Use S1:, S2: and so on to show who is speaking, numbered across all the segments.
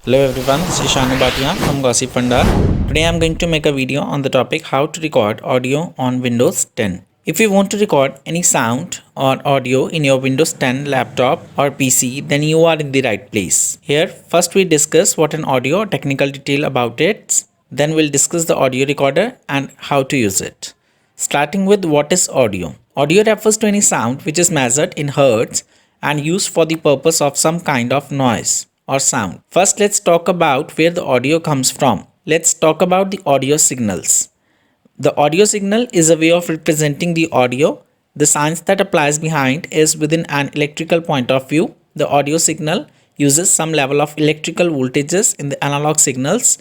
S1: Hello everyone, this is Shanu Bhatia from Gossip Pandar. Today I am going to make a video on the topic how to record audio on Windows 10. If you want to record any sound or audio in your Windows 10 laptop or PC, then you are in the right place. Here, first we discuss what an audio or technical detail about it. Then we'll discuss the audio recorder and how to use it. Starting with what is audio. Audio refers to any sound which is measured in hertz and used for the purpose of some kind of noise or sound. First, let's talk about where the audio comes from. Let's talk about the audio signals. The audio signal is a way of representing the audio. The science that applies behind is within an electrical point of view. The audio signal uses some level of electrical voltages in the analog signals.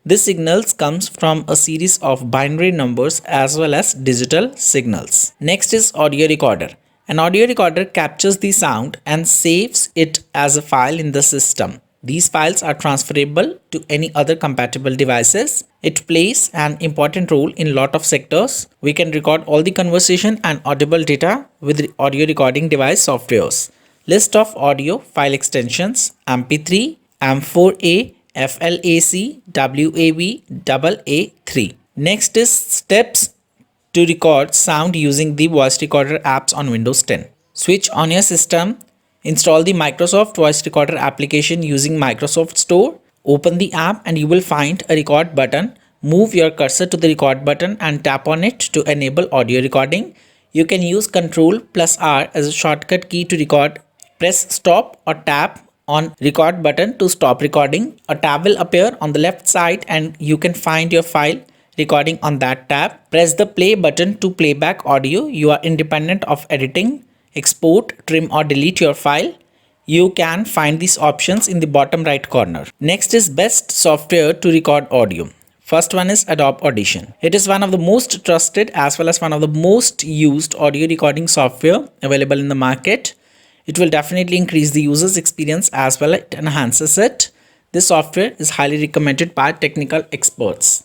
S1: This signals comes from a series of binary numbers as well as digital signals. Next is audio recorder. An audio recorder captures the sound and saves it as a file in the system. These files are transferable to any other compatible devices. It plays an important role in a lot of sectors. We can record all the conversation and audible data with audio recording device softwares. List of audio file extensions: MP3, M4A, FLAC, WAV, AA3. Next is steps to record sound using the voice recorder apps on Windows 10. Switch on your system, install the Microsoft Voice Recorder application using Microsoft Store. Open the app and you will find a record button. Move your cursor to the record button and tap on it to enable audio recording. You can use Ctrl+R as a shortcut key to record. Press stop or tap on record button to stop recording. A tab will appear on the left side and you can find your file recording on that tab. Press the play button to play back audio. You are independent of editing, export, trim or delete your file. You can find these options in the bottom right corner. Next is best software to record audio. First one is Adobe Audition. It is one of the most trusted as well as one of the most used audio recording software available in the market. It will definitely increase the user's experience as well as it enhances it. This software is highly recommended by technical experts.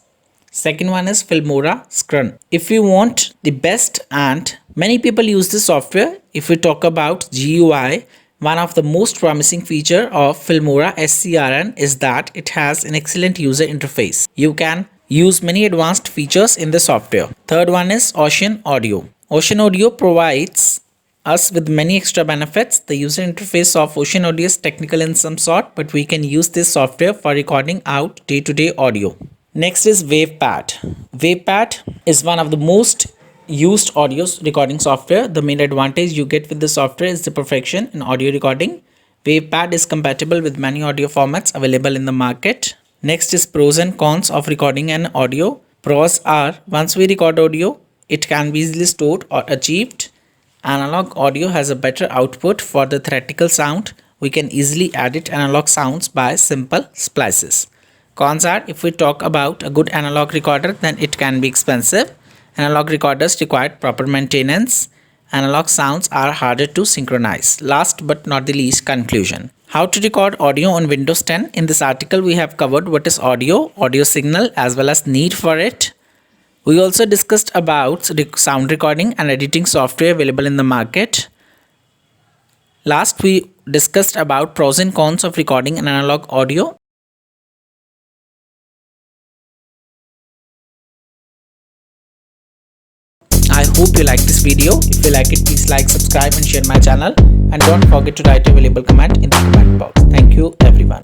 S1: Second one is Filmora Screen. If you want the best, and many people use this software, if we talk about GUI, one of the most promising feature of Filmora SCRN is that it has an excellent user interface. You can use many advanced features in the software. Third one is Ocean Audio. Ocean Audio provides us with many extra benefits. The user interface of Ocean Audio is technical in some sort, but we can use this software for recording out day-to-day audio. Next is WavePad. WavePad is one of the most used audio recording software. The main advantage you get with the software is the perfection in audio recording. WavePad is compatible with many audio formats available in the market. Next is pros and cons of recording an audio. Pros are, once we record audio, it can be easily stored or achieved. Analog audio has a better output for the theatrical sound. We can easily edit analog sounds by simple splices. Cons are, if we talk about a good analog recorder, then it can be expensive. Analog recorders require proper maintenance. Analog sounds are harder to synchronize. Last but not the least, conclusion. How to record audio on Windows 10. In this article, we have covered what is audio, audio signal as well as need for it. We also discussed about sound recording and editing software available in the market. Last, we discussed about pros and cons of recording an analog audio. I hope you like this video. If you like it, please like, subscribe and share my channel. And don't forget to write a valuable comment in the comment box. Thank you everyone.